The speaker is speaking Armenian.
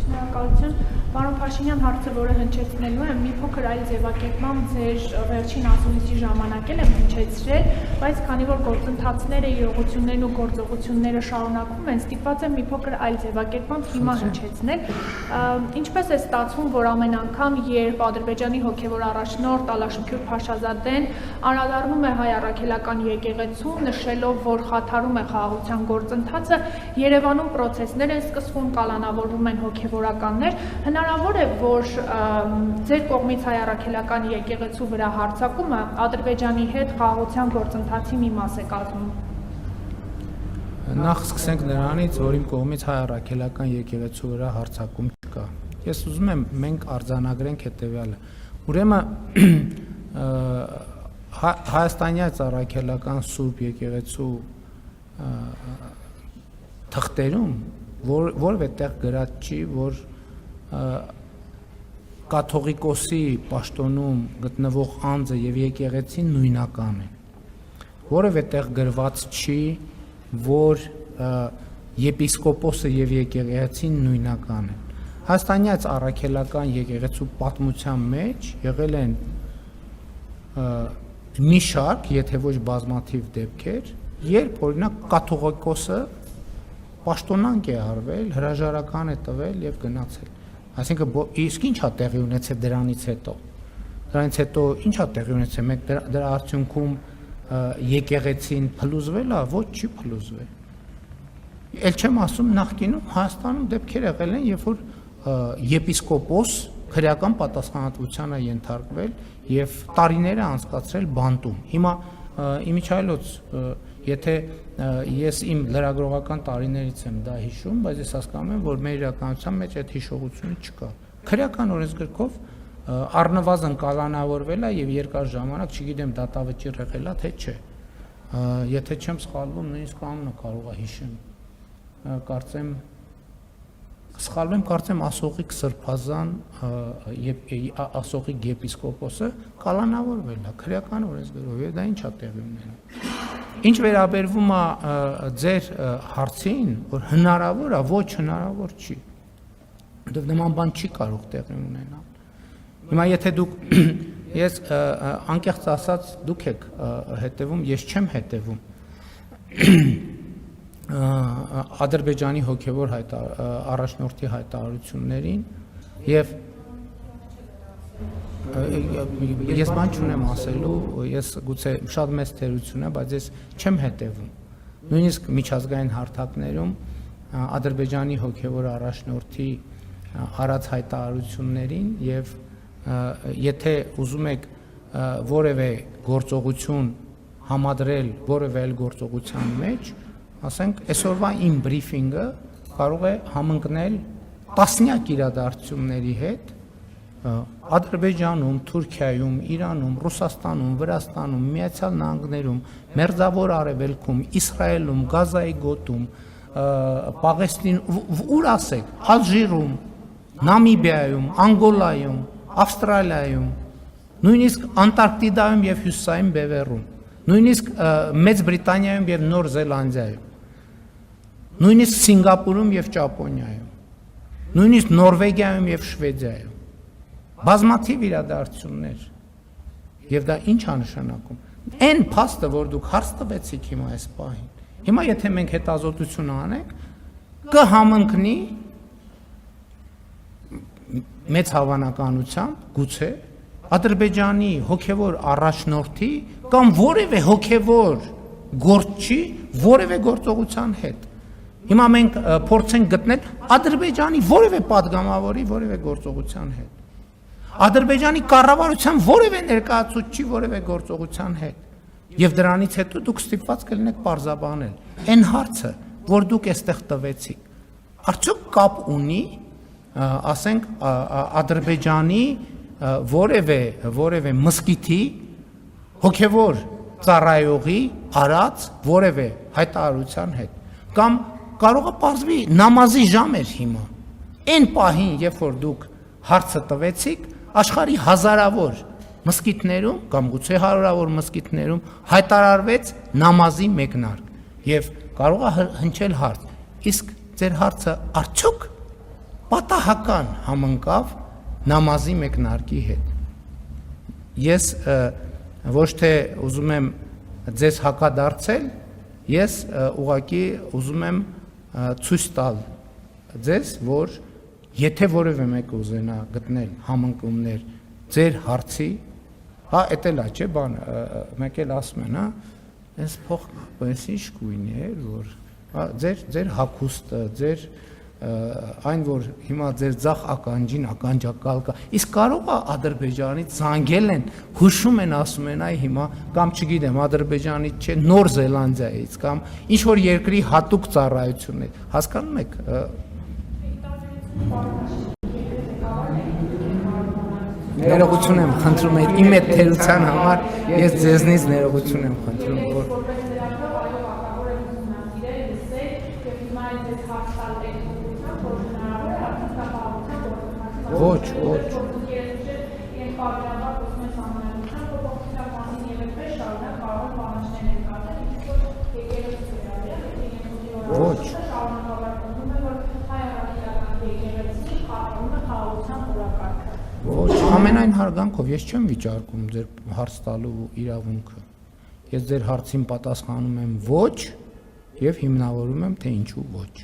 Շնորհակալություն, պարոն Փաշինյան, հարցը, որը հնչեցնելու եմ, մի փոքր այլ ձևակերպմամբ ձեր վերջին ասուլիսի ժամանակ եմ հնչեցրել, բայց քանի որ գործընթացները, իրողություններն ու գործողությունները շարունակվում են, ստիպված եմ մի փոքր այլ ձևակերպմամբ հիմա հնչեցնել։ Ինչպես է ստացվում, որ ամեն անգամ, երբ Ադրբեջանի հոգևոր առաջնորդ Ալաշքյուր Փաշազադեն անդրադառնում է հայ առաքելական եկեղեցուն, նշելով, որ խաթարում է խաղաղության գործընթացը, Երևանում պրոցեսներ են սկսվում, կալանավորվում են հոգևորականներ, հնարավոր է, որ ձեր կողմից հայ առաքելական եկեղեցու վրա հարձակումը Ադրբեջանի հետ խաղաղության գործընթացի մի մաս է կազմում։ Նախ սկսենք նրանից, որ իմ կողմից հայ առաքելական եկեղեցու վրա հարձակում չկա։ Ես ուզում եմ մենք արձանագրենք հետևյալը։ Ուրեմն Հայաստանյաց առաքելական Սուրբ եկեղեցու թղթերում որևէ տեղ գրած չի, որ կաթողիկոսի պաշտոնում գտնվող անձը եւ եկեղեցին նույնական են։ Որևէ տեղ գրված չի, որ եպիսկոպոսը եւ եկեղեցին նույնական են։ Հայաստանյաց առաքելական եկեղեցու պատմության մեջ եղել են մի շարք, եթե ոչ բազմաթիվ դեպքեր, երբ օրինակ կաթողիկոսը պաշտոնանկ է արվել, հրաժարական է տվել եւ գնացել։ Այսինքն իսկ ինչ է տեղի ունեցել դրանից հետո։ Դրանից հետո ինչ է տեղի ունեցել, մենք դրա արդյունքում եկեղեցին փլուզվել է, ոչ չի փլուզվել։ Էլ չեմ ասում նախկինում Հայաստանում դեպքեր եղել են, երբ որ եպիսկոպոս քրեական պատասխանատվության է ենթարկվել եւ տարիներ է անցկացրել բանտում։ Հիմա իմիջայլոց եթե ես իմ լրագրողական տարիներից եմ դա հիշում, բայց ես հասկանում եմ, որ մեր իրականության մեջ այդ հիշողությունը չկա։ Քրեական օրենսգրքով առնվազն կալանավորվել է եւ երկար ժամանակ, չգիտեմ դատավճիռ եղել է թե չէ։ Եթե չեմ սխալվում, նույնիսկ անունը կարող է հիշեմ։ Կարծեմ Ասողիկ Սրբազան եւ Ասողիկ եպիսկոպոսը կալանավորվել է քրեական օրենսգրքով եւ դա ինչ է տեղի ունենում։ Ինչ վերաբերվում է ձեր հարցին, որ հնարավոր է, ոչ հնարավոր չի։ Որտեղ նման բան չի կարող տեղի ունենալ։ Հիմա եթե դուք ես անկեղծ ասած դուք եք հետևում, ես չեմ հետևում Ադրբեջանի հոգևոր առաջնորդի հայտարարություններին եւ ես բան չունեմ ասելու, ես գուցե շատ մեծ թերություն է, բայց ես չեմ հետևում։ Նույնիսկ միջազգային հարթակներում Ադրբեջանի հոգևոր առաջնորդի արած հայտարարություններին եւ եթե ուզում եք որևէ գործողություն համադրել որևէ այլ գործողության մեջ, ասենք այսօրվա իմ բրիֆինգը կարող է համընկնել տասնյակ իրադարձությունների հետ Ադրբեջանում, Թուրքիայում, Իրանում, Ռուսաստանում, Վրաստանում, Միացյալ Նահանգներում, Մերձավոր Արևելքում, Իսրայելում, Գազայի գոտում, Պաղեստին, ուր ասեք, Ալժիրում, Նամիբիայում, Անգոլայում, Ավստրալիայում, նույնիսկ Անտարկտիդայում եւ Հյուսիսային Բևեռում, նույնիսկ Մեծ Բրիտանիայում եւ Նոր Զելանդիայում, նույնիսկ Սինգապուրում եւ Ճապոնիայում, նույնիսկ Նորվեգիայում եւ Շվեդիայում բազմաթիվ իրադարձություններ եւ դա ինչ է նշանակում այն փաստը որ դուք հարց տվեցիք հիմա այս պահին հիմա եթե մենք հետազոտություն անենք կհամընկնի մեծ հավանականությամբ գուցե Ադրբեջանի հոգևոր առաջնորդի կամ որևէ հոգևոր գործչի որևէ գործողության հետ հիմա մենք փորձենք գտնել Ադրբեջանի որևէ падգամավորի որևէ գործողության հետ Ադրբեջանի կառավարության որևէ ներկայացուցչի որևէ գործողության հետ եւ դրանից հետո դուք ստիպված կլինեք պարզաբանել այն հարցը որ դուք այստեղ տվեցիք արդյոք կապ ունի ասենք Ադրբեջանի որևէ մզկիթի հոգևոր ծառայողի արած որևէ հայտարարության հետ կամ կարող է պարզվի նամազի ժամ էր հիմա այն պահին երբ որ դուք հարցը տվեցիք աշխարհի հազարավոր մզկիթներում կամ գուցե հարյուրավոր մզկիթներում հայտարարվեց նամազի մեկնարկ եւ կարող է հնչել հարց իսկ ձեր հարցը արդյոք պատահական համընկավ նամազի մեկնարկի հետ։ Ես ոչ թե ուզում եմ ձեզ հակադարձել, ես ուղղակի ուզում եմ ցույց տալ ձեզ, որ եթե որևէ մեկը ուզենա գտնել համընկումներ ձեր հարցի, հա, էդ էլ է, չէ, բան, մեկ էլ ասում են, հա, այս փող, այս ինչ գույն է, որ ձեր հագուստը, ձեր այն որ հիմա ձեր ցախ ականջին ականջակալ կա, իսկ կարող է Ադրբեջանից զանգել են, հուշում են, ասում են, այ հիմա կամ չգիտեմ, Ադրբեջանից չէ, Նոր Զելանդիայից կամ ինչ որ երկրի հատուկ ծառայություն է, հասկանում եք։ Ներողություն եմ խնդրում, իմ այդ թերության համար ես ձեզնից ներողություն եմ խնդրում, որ ոչ, ամենայն հարգանքով ես չեմ վիճարկում ձեր հարց տալու իրավունքը։ Ես ձեր հարցին պատասխանում եմ ոչ եւ հիմնավորում եմ թե ինչու ոչ։